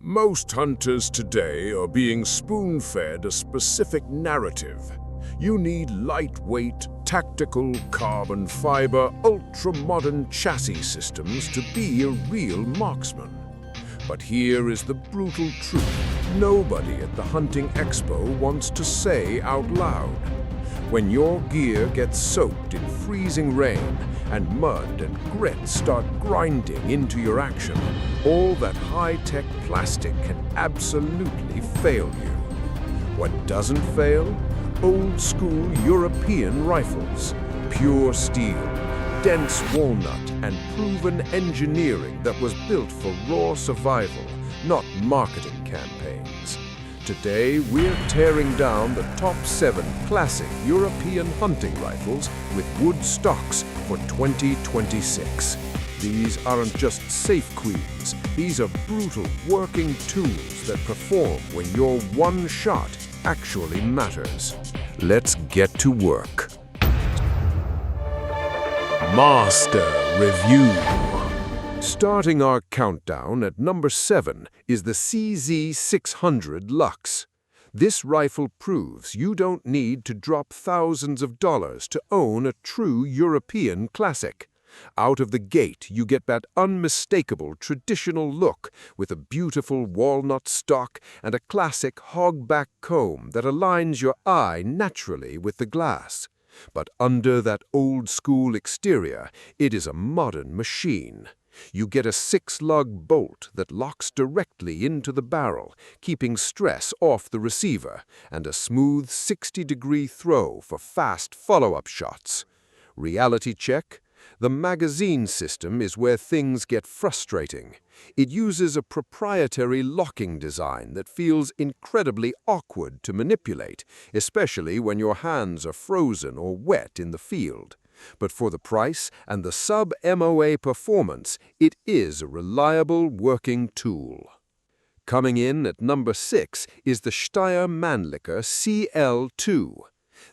Most hunters today are being spoon-fed a specific narrative. You need lightweight, tactical, carbon fiber, ultra-modern chassis systems to be a real marksman. But here is the brutal truth nobody at the hunting expo wants to say out loud. When your gear gets soaked in freezing rain and mud and grit start grinding into your action, all that high-tech plastic can absolutely fail you. What doesn't fail? Old-school European rifles, pure steel, dense walnut, and proven engineering that was built for raw survival, not marketing campaigns. Today, we're tearing down the top 7 classic European hunting rifles with wood stocks for 2026. These aren't just safe queens. These are brutal working tools that perform when your one shot actually matters. Let's get to work. Master Review. Starting our countdown at number 7 is the CZ600 Luxe. This rifle proves you don't need to drop thousands of dollars to own a true European classic. Out of the gate, you get that unmistakable traditional look with a beautiful walnut stock and a classic hogback comb that aligns your eye naturally with the glass. But under that old-school exterior, it is a modern machine. You get a 6-lug bolt that locks directly into the barrel, keeping stress off the receiver, and a smooth 60-degree throw for fast follow-up shots. Reality check. The magazine system is where things get frustrating. It uses a proprietary locking design that feels incredibly awkward to manipulate, especially when your hands are frozen or wet in the field. But for the price and the sub-MOA performance, it is a reliable working tool. Coming in at number 6 is the Steyr Mannlicher CL2.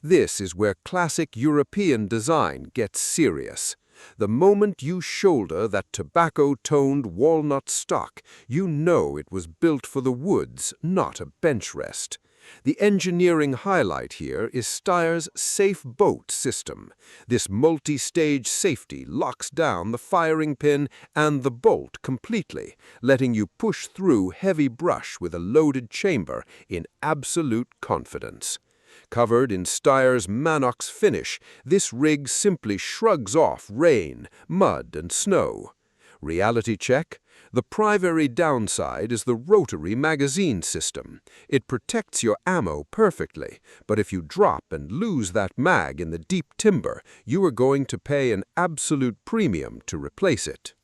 This is where classic European design gets serious. The moment you shoulder that tobacco-toned walnut stock, you know it was built for the woods, not a bench rest. The engineering highlight here is Steyr's Safe Boat system. This multi-stage safety locks down the firing pin and the bolt completely, letting you push through heavy brush with a loaded chamber in absolute confidence. Covered in Steyr's Manox finish, this rig simply shrugs off rain, mud, and snow. Reality check. The primary downside is the rotary magazine system. It protects your ammo perfectly, but if you drop and lose that mag in the deep timber, you are going to pay an absolute premium to replace it.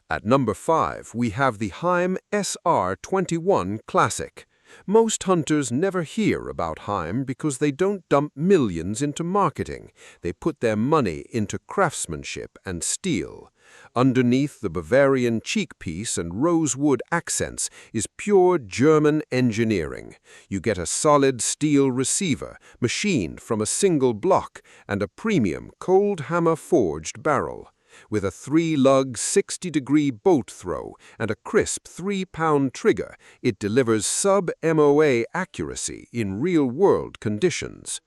At number 5, we have the Heim SR21 Classic. Most hunters never hear about Heim because they don't dump millions into marketing. They put their money into craftsmanship and steel. Underneath the Bavarian cheekpiece and rosewood accents is pure German engineering. You get a solid steel receiver, machined from a single block, and a premium cold hammer-forged barrel. With a 3-lug 60-degree bolt throw and a crisp 3-pound trigger, it delivers sub-MOA accuracy in real-world conditions.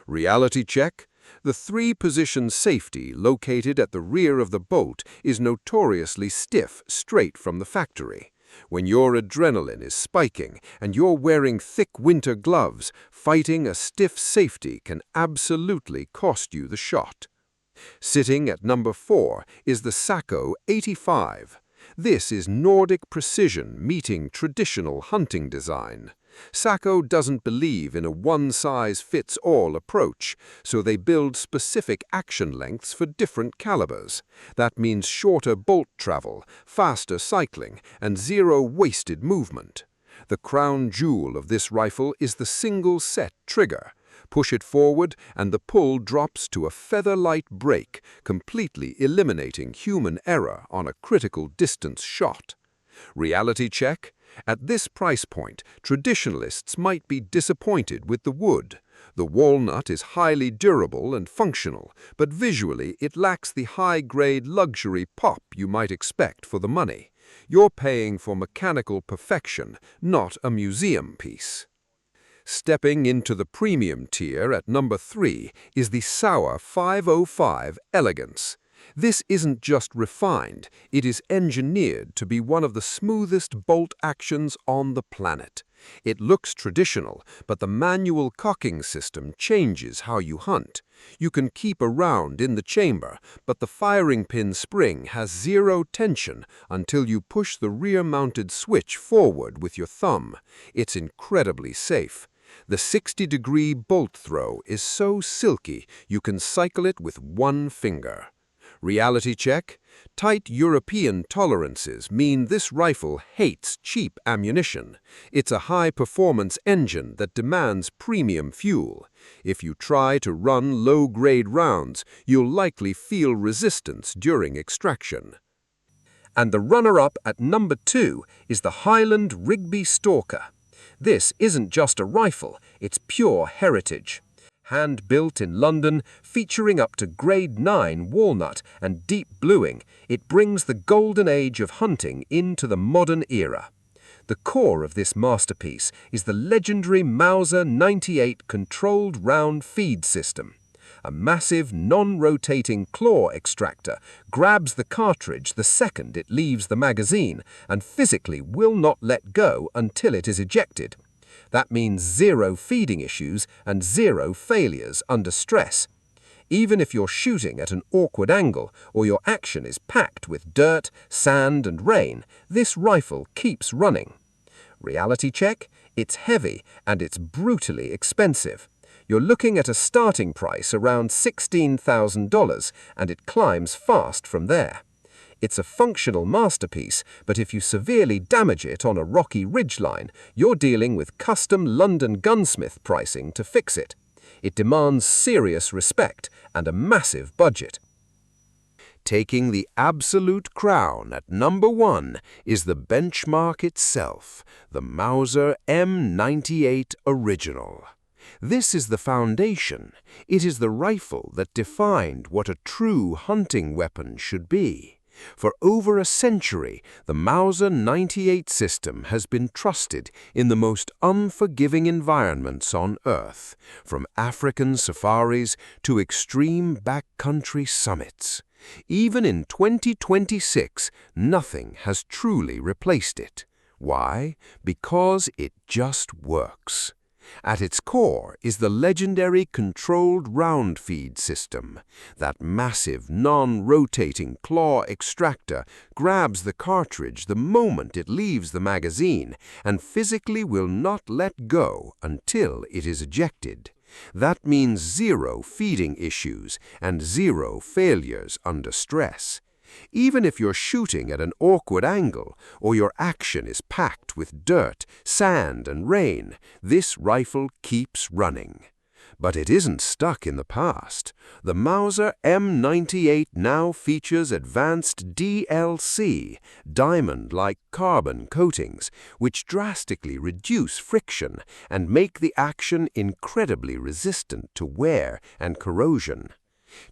Reality check. The 3-position safety located at the rear of the bolt is notoriously stiff straight from the factory. When your adrenaline is spiking and you're wearing thick winter gloves, fighting a stiff safety can absolutely cost you the shot. Sitting at number 4 is the Sako 85. This is Nordic precision meeting traditional hunting design. Sako doesn't believe in a one-size-fits-all approach, so they build specific action lengths for different calibers. That means shorter bolt travel, faster cycling, and zero wasted movement. The crown jewel of this rifle is the single-set trigger. Push it forward and the pull drops to a feather-light break, completely eliminating human error on a critical distance shot. Reality check. At this price point, traditionalists might be disappointed with the wood. The walnut is highly durable and functional, but visually it lacks the high-grade luxury pop you might expect for the money. You're paying for mechanical perfection, not a museum piece. Stepping into the premium tier at number 3 is the Sauer 505 Elegance. This isn't just refined, it is engineered to be one of the smoothest bolt actions on the planet. It looks traditional, but the manual cocking system changes how you hunt. You can keep a round in the chamber, but the firing pin spring has zero tension until you push the rear-mounted switch forward with your thumb. It's incredibly safe. The 60-degree bolt throw is so silky you can cycle it with one finger. Reality check. Tight European tolerances mean this rifle hates cheap ammunition. It's a high-performance engine that demands premium fuel. If you try to run low-grade rounds, you'll likely feel resistance during extraction. And the runner-up at number 2 is the Highland Rigby Stalker. This isn't just a rifle, it's pure heritage. Hand-built in London, featuring up to grade 9 walnut and deep bluing, it brings the golden age of hunting into the modern era. The core of this masterpiece is the legendary Mauser 98 controlled round feed system. A massive, non-rotating claw extractor grabs the cartridge the second it leaves the magazine and physically will not let go until it is ejected. That means zero feeding issues and zero failures under stress. Even if you're shooting at an awkward angle or your action is packed with dirt, sand, and rain, this rifle keeps running. Reality check? It's heavy and it's brutally expensive. You're looking at a starting price around $16,000 and it climbs fast from there. It's a functional masterpiece, but if you severely damage it on a rocky ridgeline, you're dealing with custom London gunsmith pricing to fix it. It demands serious respect and a massive budget. Taking the absolute crown at number 1 is the benchmark itself, the Mauser M98 Original. This is the foundation. It is the rifle that defined what a true hunting weapon should be. For over a century, the Mauser 98 system has been trusted in the most unforgiving environments on Earth, from African safaris to extreme backcountry summits. Even in 2026, nothing has truly replaced it. Why? Because it just works. At its core is the legendary controlled round feed system. That massive, non-rotating claw extractor grabs the cartridge the moment it leaves the magazine and physically will not let go until it is ejected. That means zero feeding issues and zero failures under stress. Even if you're shooting at an awkward angle or your action is packed with dirt, sand, and rain, this rifle keeps running. But it isn't stuck in the past. The Mauser M98 now features advanced DLC, diamond-like carbon coatings, which drastically reduce friction and make the action incredibly resistant to wear and corrosion.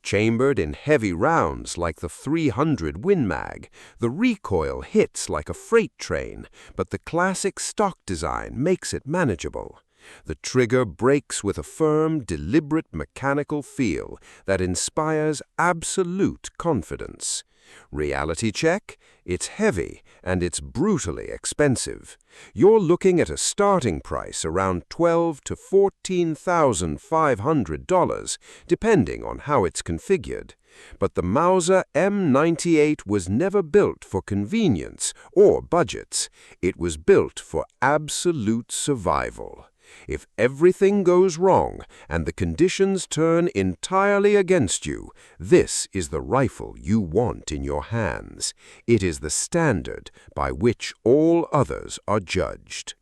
Chambered in heavy rounds like the 300 Win Mag, the recoil hits like a freight train, but the classic stock design makes it manageable. The trigger breaks with a firm, deliberate mechanical feel that inspires absolute confidence. Reality check? It's heavy and it's brutally expensive. You're looking at a starting price around $12,000 to $14,500, depending on how it's configured. But the Mauser M98 was never built for convenience or budgets. It was built for absolute survival. If everything goes wrong and the conditions turn entirely against you, this is the rifle you want in your hands. It is the standard by which all others are judged.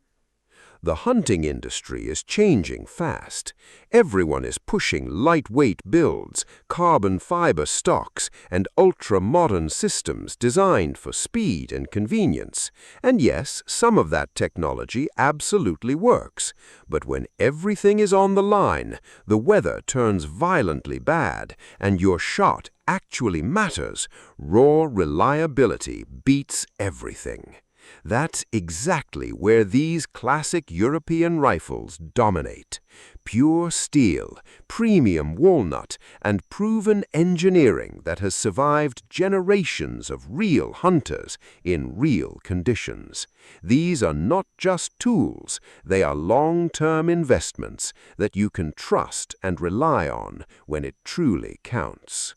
The hunting industry is changing fast. Everyone is pushing lightweight builds, carbon fiber stocks, and ultra-modern systems designed for speed and convenience. And yes, some of that technology absolutely works. But when everything is on the line, the weather turns violently bad, and your shot actually matters, raw reliability beats everything. That's exactly where these classic European rifles dominate. Pure steel, premium walnut, and proven engineering that has survived generations of real hunters in real conditions. These are not just tools, they are long-term investments that you can trust and rely on when it truly counts.